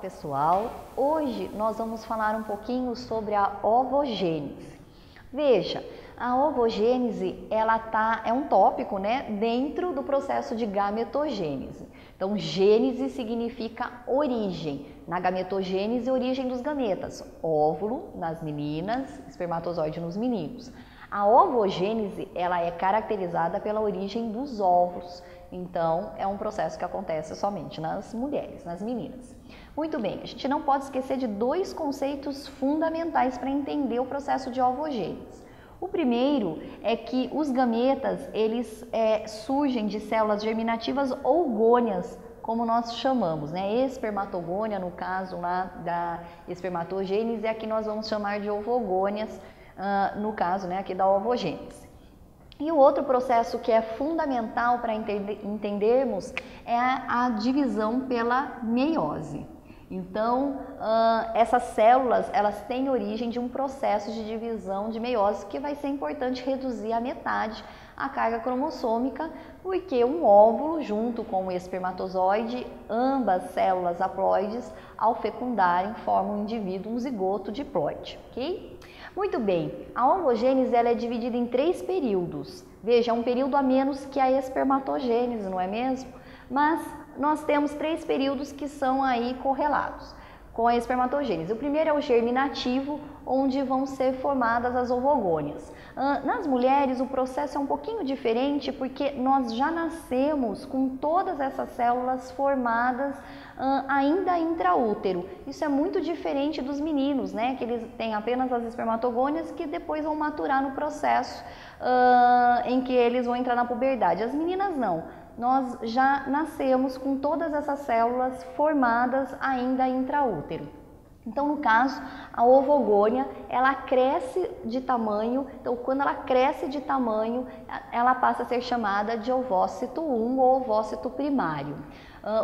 pessoal, hoje nós vamos falar um pouquinho sobre a ovogênese. Veja, a ovogênese é um tópico, né, dentro do processo de gametogênese. Então, gênese significa origem. Na gametogênese, origem dos gametas, óvulo nas meninas, espermatozoide nos meninos. A ovogênese, ela é caracterizada pela origem dos óvulos. Então, é um processo que acontece somente nas mulheres, nas meninas. Muito bem, a gente não pode esquecer de dois conceitos fundamentais para entender o processo de ovogênese. O primeiro é que os gametas, eles surgem de células germinativas ou gônias, como nós chamamos, né? Espermatogônia, no caso lá da espermatogênese, aqui nós vamos chamar de ovogônias, no caso, né, aqui da ovogênese. E o outro processo que é fundamental para entendermos é a divisão pela meiose. Então, essas células, elas têm origem de um processo de divisão de meiose que vai ser importante reduzir a metade a carga cromossômica, porque um óvulo junto com o espermatozoide, ambas células haploides, ao fecundarem, formam um indivíduo, um zigoto diploide, ok? Muito bem, a ovogênese ela é dividida em 3 períodos. Veja, é um período a menos que a espermatogênese, não é mesmo? Mas nós temos 3 períodos que são aí correlatos com a espermatogênese. O primeiro é o germinativo, onde vão ser formadas as ovogônias. Nas mulheres, o processo é um pouquinho diferente, porque nós já nascemos com todas essas células formadas ainda intraútero. Isso é muito diferente dos meninos, né? Que eles têm apenas as espermatogônias que depois vão maturar no processo em que eles vão entrar na puberdade. As meninas não. Nós já nascemos com todas essas células formadas ainda intraútero. Então, no caso, a ovogônia, ela cresce de tamanho, então quando ela cresce de tamanho, ela passa a ser chamada de ovócito 1 ou ovócito primário,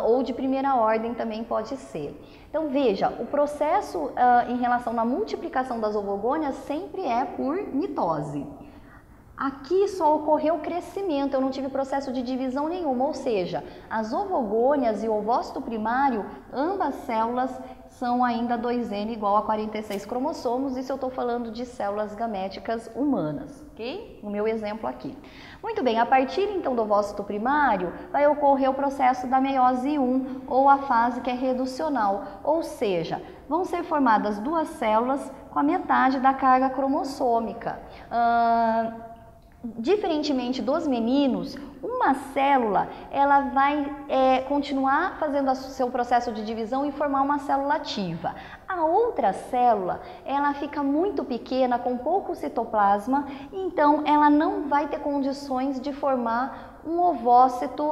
ou de primeira ordem também pode ser. Então, veja, o processo em relação à multiplicação das ovogônias sempre é por mitose. Aqui só ocorreu crescimento, eu não tive processo de divisão nenhuma, ou seja, as ovogônias e o ovócito primário, ambas células são ainda 2N igual a 46 cromossomos, isso eu estou falando de células gaméticas humanas, ok? No meu exemplo aqui. Muito bem, a partir então do ovócito primário, vai ocorrer o processo da meiose 1, ou a fase que é reducional, ou seja, vão ser formadas 2 células com a metade da carga cromossômica. Diferentemente dos meninos, uma célula ela vai continuar fazendo o seu processo de divisão e formar uma célula ativa. A outra célula ela fica muito pequena, com pouco citoplasma, então ela não vai ter condições de formar um ovócito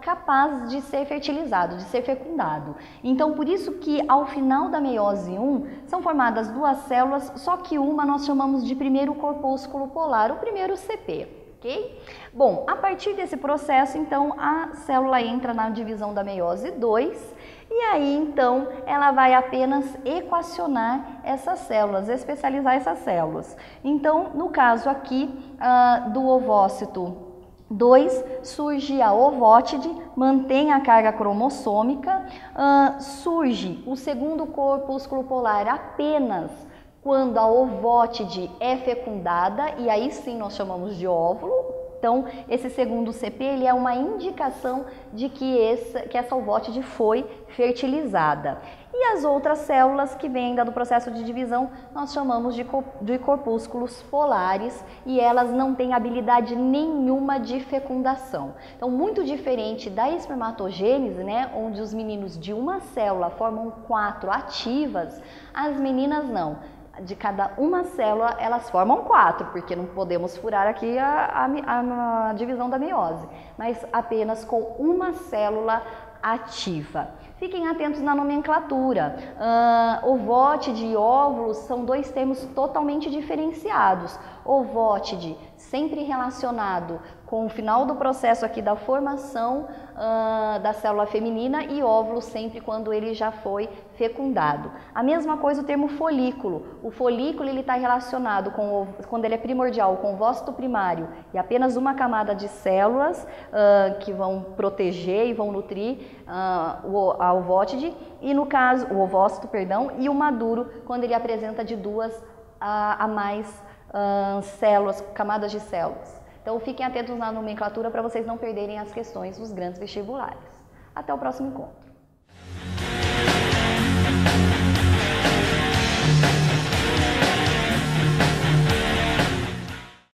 capaz de ser fertilizado, de ser fecundado. Então, por isso que ao final da meiose 1, são formadas 2 células, só que uma nós chamamos de primeiro corpúsculo polar, o primeiro CP. Okay? Bom, a partir desse processo, então, a célula entra na divisão da meiose 2 e aí, então, ela vai apenas equacionar essas células, especializar essas células. Então, no caso aqui do ovócito 2, surge a ovótide, mantém a carga cromossômica, surge o segundo corpúsculo polar apenas quando a ovótide é fecundada, e aí sim nós chamamos de óvulo. Então, esse segundo CP ele é uma indicação de que essa ovótide foi fertilizada. E as outras células que vêm do processo de divisão, nós chamamos de corpúsculos polares e elas não têm habilidade nenhuma de fecundação. Então, muito diferente da espermatogênese, né, onde os meninos de uma célula formam 4 ativas, as meninas não. De cada uma célula, elas formam 4, porque não podemos furar aqui a divisão da meiose, mas apenas com uma célula ativa. Fiquem atentos na nomenclatura. Ovótide e óvulos são 2 termos totalmente diferenciados. Ovótide, sempre relacionado com o final do processo aqui da formação da célula feminina, e óvulo sempre quando ele já foi fecundado. A mesma coisa o termo folículo. O folículo ele está relacionado com quando ele é primordial com o ovócito primário e apenas uma camada de células que vão proteger e vão nutrir a ovótide, e no caso o ovócito, perdão, e o maduro quando ele apresenta de 2 a mais células, camadas de células. Então fiquem atentos na nomenclatura para vocês não perderem as questões dos grandes vestibulares. Até o próximo encontro.